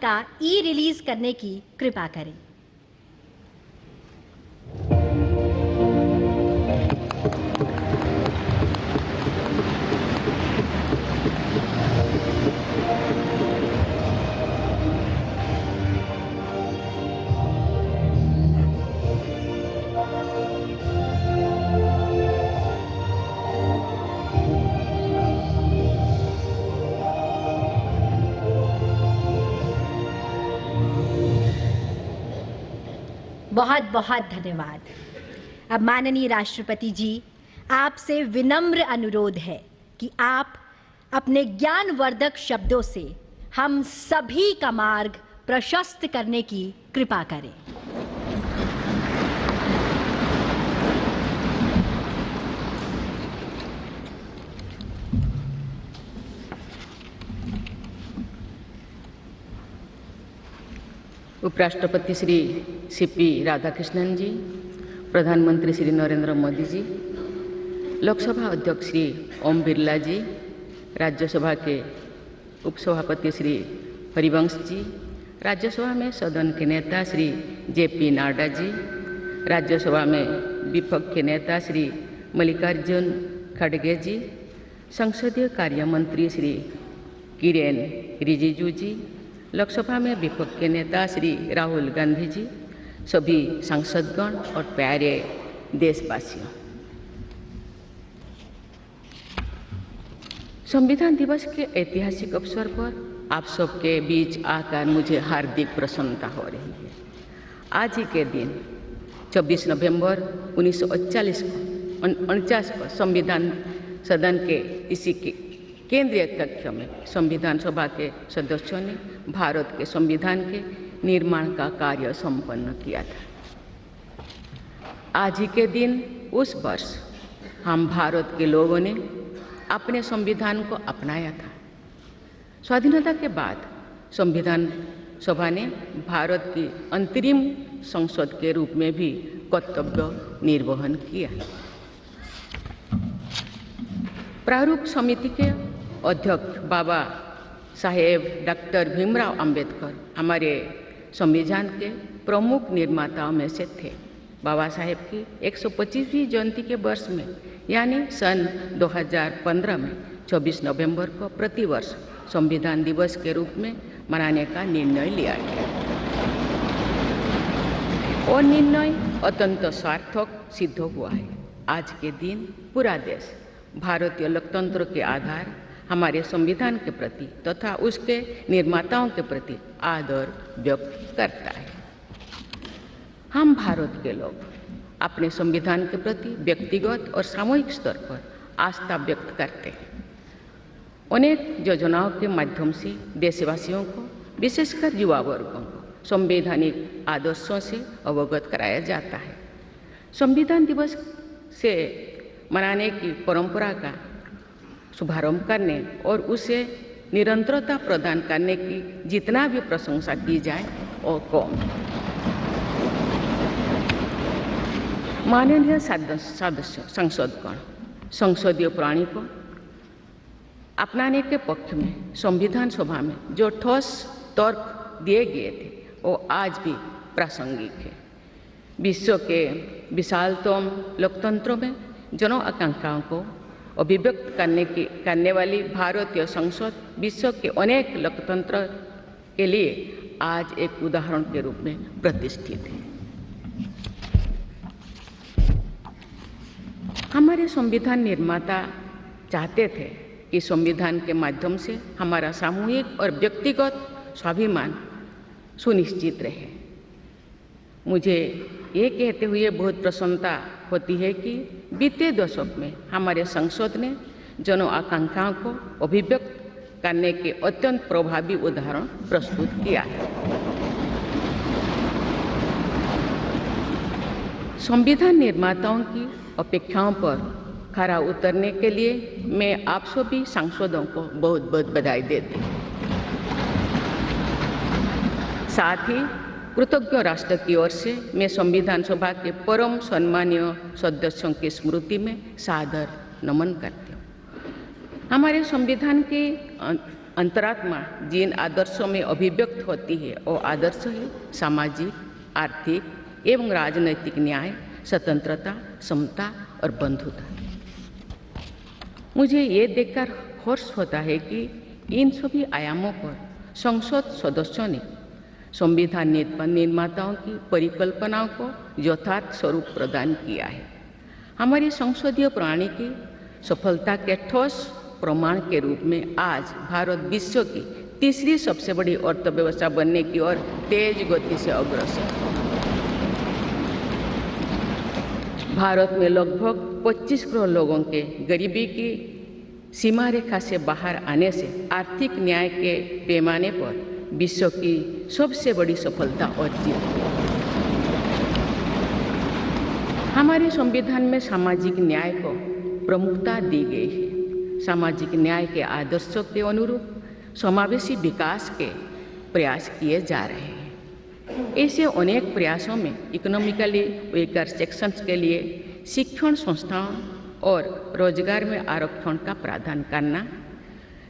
का ई रिलीज करने की कृपा करें। बहुत बहुत धन्यवाद। अब माननीय राष्ट्रपति जी, आपसे विनम्र अनुरोध है कि आप अपने ज्ञानवर्धक शब्दों से हम सभी का मार्ग प्रशस्त करने की कृपा करें। उपराष्ट्रपति श्री सीपी राधाकृष्णन जी, प्रधानमंत्री श्री नरेंद्र मोदी जी, लोकसभा अध्यक्ष श्री ओम बिरला जी, राज्यसभा के उपसभापति श्री हरिवंश जी, राज्यसभा में सदन के नेता श्री जेपी नड्डा जी, राज्यसभा में विपक्ष के नेता श्री मल्लिकार्जुन खड़गे जी, संसदीय कार्य मंत्री श्री किरेन रिजिजू जी, लोकसभा में विपक्ष के नेता श्री राहुल गांधी जी, सभी सांसदगण और प्यारे देशवासियों, संविधान दिवस के ऐतिहासिक अवसर पर आप सबके बीच आकर मुझे हार्दिक प्रसन्नता हो रही है। आज ही के दिन 26 नवंबर 1949 को संविधान सदन के इसी के केंद्रीय कक्ष में संविधान सभा के सदस्यों ने भारत के संविधान के निर्माण का कार्य संपन्न किया था। आज ही के दिन उस वर्ष हम भारत के लोगों ने अपने संविधान को अपनाया था। स्वाधीनता के बाद संविधान सभा ने भारत की अंतरिम संसद के रूप में भी कर्तव्य निर्वहन किया। प्रारूप समिति के अध्यक्ष बाबा साहेब डॉक्टर भीमराव अंबेडकर हमारे संविधान के प्रमुख निर्माताओं में से थे। बाबा साहेब की 125वीं जयंती के वर्ष में यानी सन 2015 में 24 नवंबर को प्रतिवर्ष संविधान दिवस के रूप में मनाने का निर्णय लिया गया और निर्णय अत्यंत सार्थक सिद्ध हुआ है। आज के दिन पूरा देश भारतीय लोकतंत्र के आधार हमारे संविधान के प्रति तथा उसके निर्माताओं के प्रति आदर व्यक्त करता है। हम भारत के लोग अपने संविधान के प्रति व्यक्तिगत और सामूहिक स्तर पर आस्था व्यक्त करते हैं। अनेक योजनाओं के माध्यम से देशवासियों को, विशेषकर युवा वर्गों को संवैधानिक आदर्शों से अवगत कराया जाता है। संविधान दिवस से मनाने की परंपरा का शुभारंभ करने और उसे निरंतरता प्रदान करने की जितना भी प्रशंसा की जाए और कम। माननीय सदस्य संसदगण संसदीय प्रणाली को अपनाने के पक्ष में संविधान सभा में जो ठोस तर्क दिए गए थे वो आज भी प्रासंगिक है। विश्व के विशालतम लोकतंत्रों में जन आकांक्षाओं को अभिव्यक्त करने वाली भारतीय संसद विश्व के अनेक लोकतंत्र के लिए आज एक उदाहरण के रूप में प्रतिष्ठित है। हमारे संविधान निर्माता चाहते थे कि संविधान के माध्यम से हमारा सामूहिक और व्यक्तिगत स्वाभिमान सुनिश्चित रहे। मुझे ये कहते हुए बहुत प्रसन्नता होती है कि बीते दशक में हमारे संसद ने जन आकांक्षाओं को अभिव्यक्त करने के अत्यंत प्रभावी उदाहरण प्रस्तुत किया है। संविधान निर्माताओं की अपेक्षाओं पर खरा उतरने के लिए मैं आप सभी सांसदों को बहुत बहुत बधाई देती हूँ। साथ ही कृतज्ञ राष्ट्र की ओर से मैं संविधान सभा के परम सम्मानीय सदस्यों की स्मृति में सादर नमन करती हूँ। हमारे संविधान के अंतरात्मा जिन आदर्शों में अभिव्यक्त होती है वो आदर्श है सामाजिक, आर्थिक एवं राजनैतिक न्याय, स्वतंत्रता, समता और बंधुता। मुझे ये देखकर हर्ष होता है कि इन सभी आयामों पर संसद सदस्यों ने संविधान निर्माताओं की परिकल्पनाओं को यथार्थ स्वरूप प्रदान किया है। हमारी संसदीय प्रणाली की सफलता के ठोस प्रमाण के रूप में आज भारत विश्व की तीसरी सबसे बड़ी अर्थव्यवस्था बनने की ओर तेज गति से अग्रसर है। भारत में लगभग 25 करोड़ लोगों के गरीबी की सीमा रेखा से बाहर आने से आर्थिक न्याय के पैमाने पर विश्व की सबसे बड़ी सफलता अर्जित है। हमारे संविधान में सामाजिक न्याय को प्रमुखता दी गई है। सामाजिक न्याय के आदर्शों के अनुरूप समावेशी विकास के प्रयास किए जा रहे हैं। ऐसे अनेक प्रयासों में इकोनॉमिकली वीकर सेक्शंस के लिए शिक्षण संस्थाओं और रोजगार में आरक्षण का प्रावधान करना,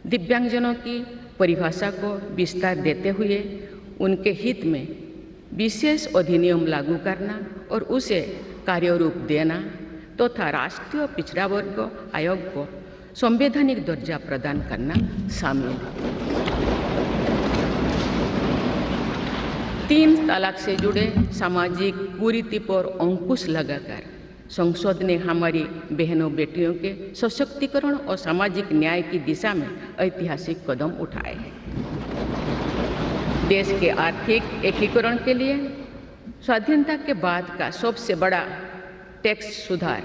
दिव्यांगजनों की परिभाषा को विस्तार देते हुए उनके हित में विशेष अधिनियम लागू करना और उसे कार्यरूप देना तथा राष्ट्रीय पिछड़ा वर्ग आयोग को संवैधानिक दर्जा प्रदान करना शामिल है। 3 तलाक से जुड़े सामाजिक कुरीति पर अंकुश लगाकर संसद ने हमारी बहनों बेटियों के सशक्तिकरण और सामाजिक न्याय की दिशा में ऐतिहासिक कदम उठाए हैं। देश के आर्थिक एकीकरण के लिए स्वाधीनता के बाद का सबसे बड़ा टैक्स सुधार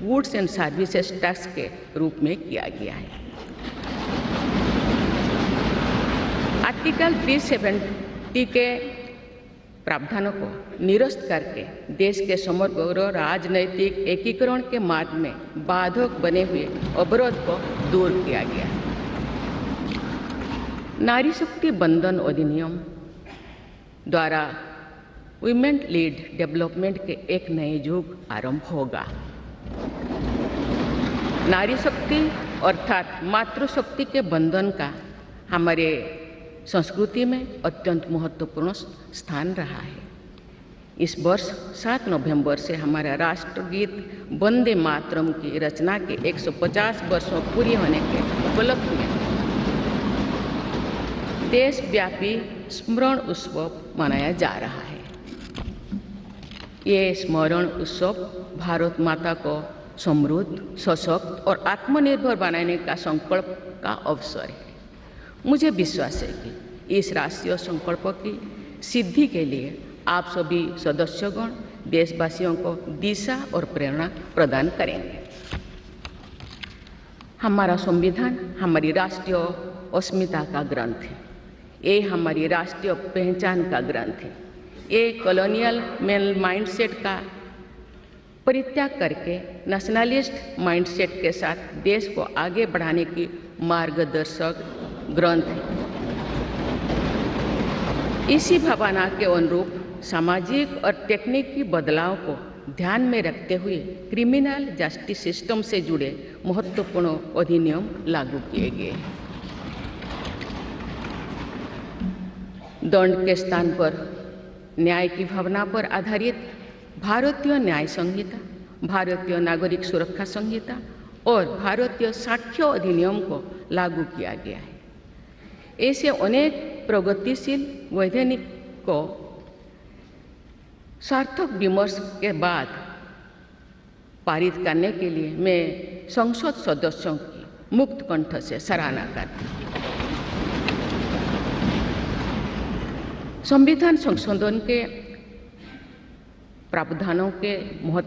गुड्स एंड सर्विसेज टैक्स के रूप में किया गया है। आर्टिकल 370 के प्रावधानों को निरस्त करके देश के समग्र राजनैतिक एकीकरण के मार्ग में बाधक बने हुए अवरोध को दूर किया गया। नारी शक्ति बंधन अधिनियम द्वारा वुमेन लीड डेवलपमेंट के एक नए युग आरंभ होगा। नारी शक्ति अर्थात मातृशक्ति के बंधन का हमारे संस्कृति में अत्यंत महत्वपूर्ण स्थान रहा है। इस वर्ष 7 नवंबर से हमारा राष्ट्रगीत वंदे मातरम की रचना के 150 वर्षों पूरी होने के उपलक्ष्य में देशव्यापी स्मरण उत्सव मनाया जा रहा है। ये स्मरण उत्सव भारत माता को समृद्ध, सशक्त और आत्मनिर्भर बनाने का संकल्प का अवसर है। मुझे विश्वास है कि इस राष्ट्रीय संकल्प की सिद्धि के लिए आप सभी सदस्यगण देशवासियों को दिशा और प्रेरणा प्रदान करेंगे। हमारा संविधान हमारी राष्ट्रीय अस्मिता का ग्रंथ है। ये हमारी राष्ट्रीय पहचान का ग्रंथ है। ये कॉलोनियल माइंडसेट का परित्याग करके नेशनलिस्ट माइंडसेट के साथ देश को आगे बढ़ाने की मार्गदर्शक ग्रंथ है। इसी भावना के अनुरूप सामाजिक और तकनीकी बदलाव को ध्यान में रखते हुए क्रिमिनल जस्टिस सिस्टम से जुड़े महत्वपूर्ण अधिनियम लागू किए गए। दंड के स्थान पर न्याय की भावना पर आधारित भारतीय न्याय संहिता, भारतीय नागरिक सुरक्षा संहिता और भारतीय साक्ष्य अधिनियम को लागू किया गया है। ऐसे अनेक प्रगतिशील वैधानिक को सार्थक विमर्श के बाद पारित करने के लिए मैं संसद सदस्यों की मुक्त कंठ से सराहना करती हूँ। संविधान संशोधन के प्रावधानों के महत्व